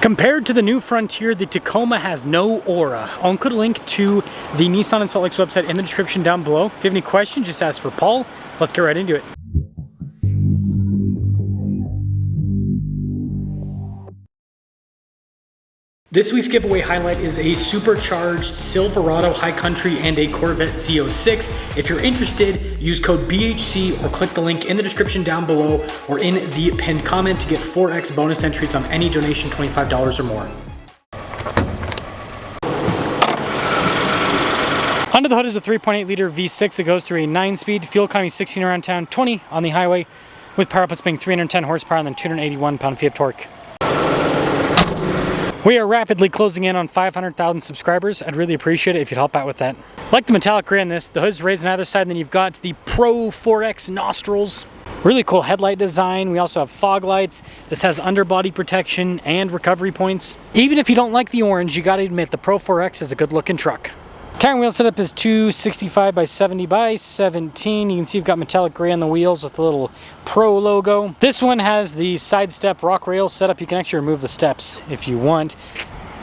Compared to the new Frontier, the Tacoma has no aura. I'll include a link to the Nissan and Salt Lake's website in the description down below. If you have any questions, just ask for Paul. Let's get right into it. This week's giveaway highlight is a supercharged Silverado High Country and a Corvette Z06. If you're interested, use code BHC or click the link in the description down below or in the pinned comment to get 4X bonus entries on any donation $25 or more. Under the hood is a 3.8 liter V6 that goes through a 9-speed, fuel economy 16 around town, 20 on the highway, with power outputs being 310 horsepower and then 281 pound-feet of torque. We are rapidly closing in on 500,000 subscribers. I'd really appreciate it if you'd help out with that. Like the metallic gray on this, the hood's raised on either side, and then you've got the PRO-4X nostrils. Really cool headlight design. We also have fog lights. This has underbody protection and recovery points. Even if you don't like the orange, you gotta admit the PRO-4X is a good looking truck. Tire and wheel setup is 265 by 70 by 17. You can see you've got metallic gray on the wheels with the little Pro logo. This one has the side step rock rail setup. You can actually remove the steps if you want.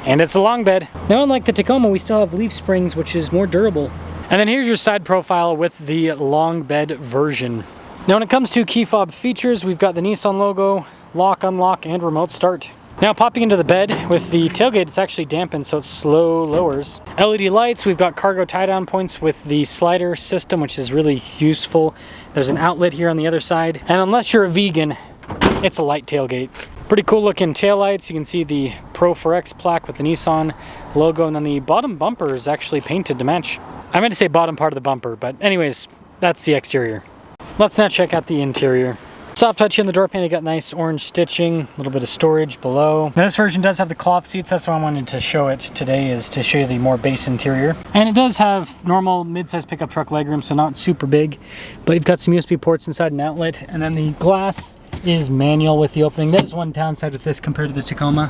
And it's a long bed. Now, unlike the Tacoma, we still have leaf springs, which is more durable. And then here's your side profile with the long bed version. Now, when it comes to key fob features, we've got the Nissan logo, lock, unlock, and remote start. Now, popping into the bed with the tailgate, it's actually dampened, so it slow lowers. LED lights, we've got cargo tie-down points with the slider system, which is really useful. There's an outlet here on the other side. And unless you're a vegan, it's a light tailgate. Pretty cool looking taillights. You can see the PRO-4X plaque with the Nissan logo, and then the bottom bumper is actually painted to match. I meant to say bottom part of the bumper, but anyways, that's the exterior. Let's now check out the interior. Soft touch in the door pane, you got nice orange stitching, a little bit of storage below. Now, this version does have the cloth seats. That's why I wanted to show it today, is to show you the more base interior. And it does have normal mid-size pickup truck legroom, so not super big, but you've got some USB ports inside an outlet, and then the glass is manual with the opening. There's one downside with this compared to the Tacoma.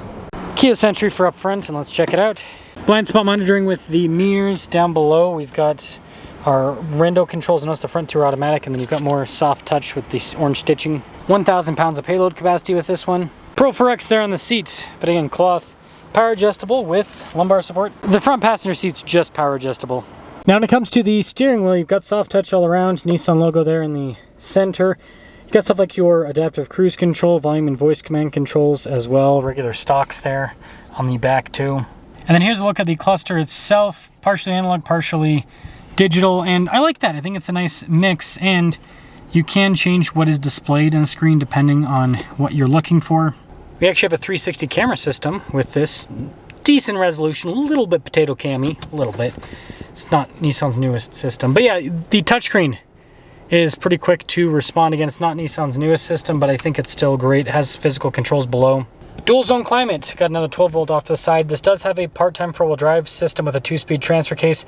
Keyless entry for up front, and let's check it out. Blind spot monitoring with the mirrors down below. We've got our window controls. Notice the front two are automatic, and then you've got more soft touch with this orange stitching. 1,000 pounds of payload capacity with this one. PRO-4X there on the seat, but again, cloth. Power adjustable with lumbar support. The front passenger seat's just power adjustable. Now, when it comes to the steering wheel, you've got soft touch all around. Nissan logo there in the center. You've got stuff like your adaptive cruise control, volume and voice command controls as well. Regular stocks there on the back too. And then here's a look at the cluster itself. Partially analog, partially digital, and I like that. I think it's a nice mix, and you can change what is displayed on the screen depending on what you're looking for. We actually have a 360 camera system with this. Decent resolution, a little bit potato cammy, a little bit. It's not Nissan's newest system, but yeah, the touchscreen is pretty quick to respond. Again, it's not Nissan's newest system, but I think it's still great. It has physical controls below. Dual zone climate, got another 12 volt off to the side. This does have a part-time 4-wheel drive system with a 2-speed transfer case.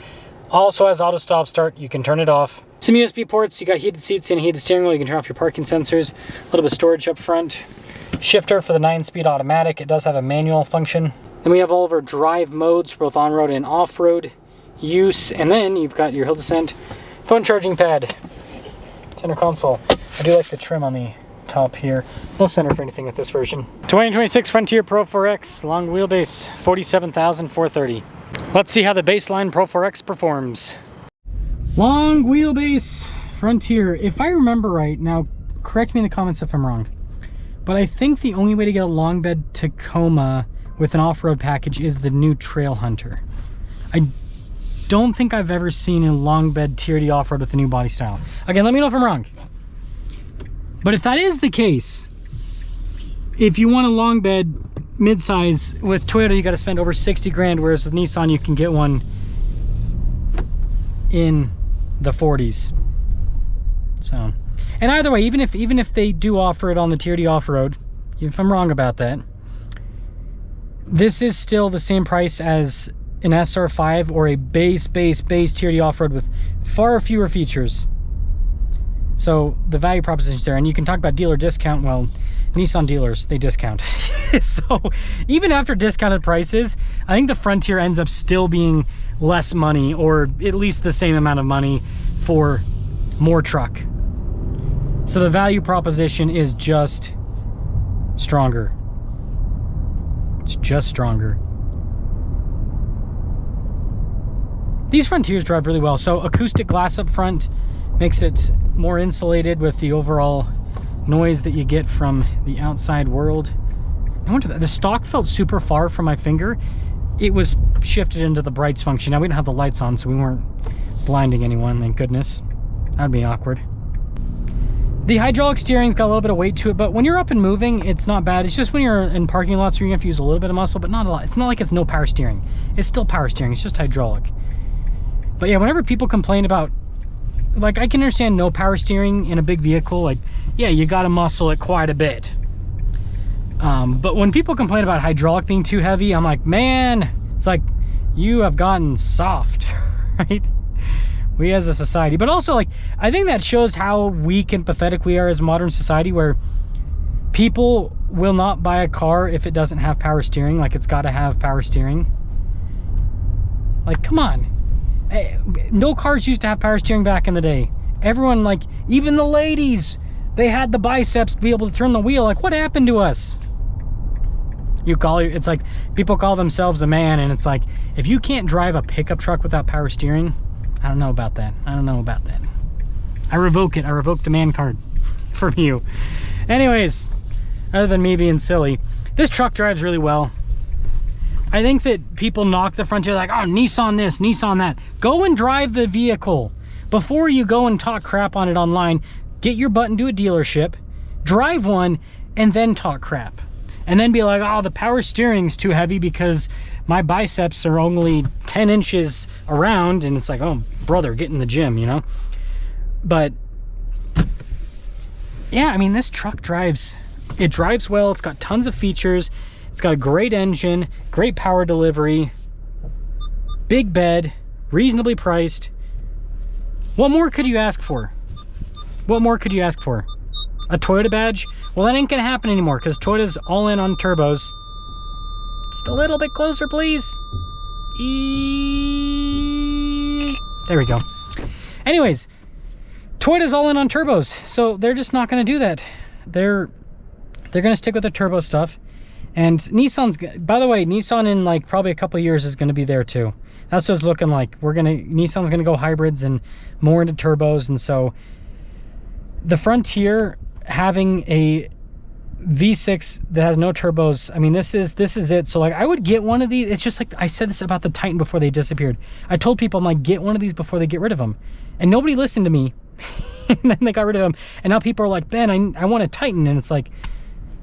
Also has auto stop start, you can turn it off. Some USB ports, you got heated seats and heated steering wheel, you can turn off your parking sensors. A little bit of storage up front. Shifter for the 9-speed automatic, it does have a manual function. Then we have all of our drive modes for both on-road and off-road use. And then you've got your hill descent, phone charging pad, center console. I do like the trim on the top here. No center for anything with this version. 2026 Frontier PRO-4X, long wheelbase, 47,430. Let's see how the baseline PRO-4X performs. Long wheelbase Frontier. If I remember right, now correct me in the comments if I'm wrong, but I think the only way to get a long bed Tacoma with an off-road package is the new Trail Hunter. I don't think I've ever seen a long bed TRD off-road with the new body style. Again, let me know if I'm wrong. But if that is the case, if you want a long bed mid-size with Toyota, you got to spend over 60 grand, whereas with Nissan you can get one in the 40s. So, and either way, even if they do offer it on the TRD off-road, if I'm wrong about that, this is still the same price as an SR5 or a base TRD off-road with far fewer features. So the value proposition is there, and you can talk about dealer discount. Well, Nissan dealers, they discount. So even after discounted prices, I think the Frontier ends up still being less money, or at least the same amount of money for more truck. So the value proposition is just stronger. It's just stronger. These Frontiers drive really well. So acoustic glass up front makes it more insulated with the overall noise that you get from the outside world. I wonder, the stock felt super far from my finger. It was shifted into the brights function. Now we don't have the lights on, so we weren't blinding anyone, thank goodness. That'd be awkward. The hydraulic steering's got a little bit of weight to it, but when you're up and moving, it's not bad. It's just when you're in parking lots where you have to use a little bit of muscle, but not a lot. It's not like it's no power steering. It's still power steering, it's just hydraulic. But yeah, whenever people complain about, like, I can understand no power steering in a big vehicle, like, yeah, you gotta muscle it quite a bit. But when people complain about hydraulic being too heavy, I'm like, man, it's like, you have gotten soft, right? We as a society, but also, like, I think that shows how weak and pathetic we are as a modern society, where people will not buy a car if it doesn't have power steering. Like, it's got to have power steering. Like, come on. No cars used to have power steering back in the day. Everyone, like, even the ladies, they had the biceps to be able to turn the wheel. Like, what happened to us? It's like, people call themselves a man, and it's like, if you can't drive a pickup truck without power steering, I don't know about that. I don't know about that. I revoke it. I revoke the man card from you. Anyways, other than me being silly, this truck drives really well. I think that people knock the Frontier like, oh, Nissan this, Nissan that. Go and drive the vehicle. Before you go and talk crap on it online, get your butt into a dealership, drive one, and then talk crap. And then be like, oh, the power steering's too heavy because my biceps are only 10 inches around. And it's like, oh, brother, get in the gym, you know? But yeah, I mean, this truck drives well. It's got tons of features. It's got a great engine, great power delivery, big bed, reasonably priced. What more could you ask for? What more could you ask for? A Toyota badge? Well, that ain't gonna happen anymore because Toyota's all in on turbos. Just a little bit closer, please. There we go. Anyways, Toyota's all in on turbos, so they're just not gonna do that. They're gonna stick with the turbo stuff. And Nissan's, by the way, Nissan in like probably a couple of years is gonna be there too. That's what it's looking like. Nissan's gonna go hybrids and more into turbos, and so the Frontier having a V6 that has no turbos, I mean, this is it. So like, I would get one of these. It's just like I said this about the Titan before they disappeared. I told people, I'm like, get one of these before they get rid of them, and nobody listened to me. And then they got rid of them, and now people are like, Ben, I want a Titan. And it's like,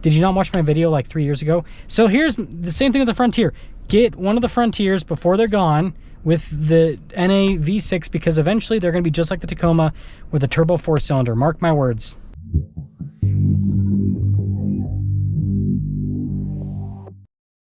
did you not watch my video like 3 years ago? So here's the same thing with the Frontier. Get one of the Frontiers before they're gone with the NA V6, because eventually they're going to be just like the Tacoma with a turbo 4-cylinder. Mark my words.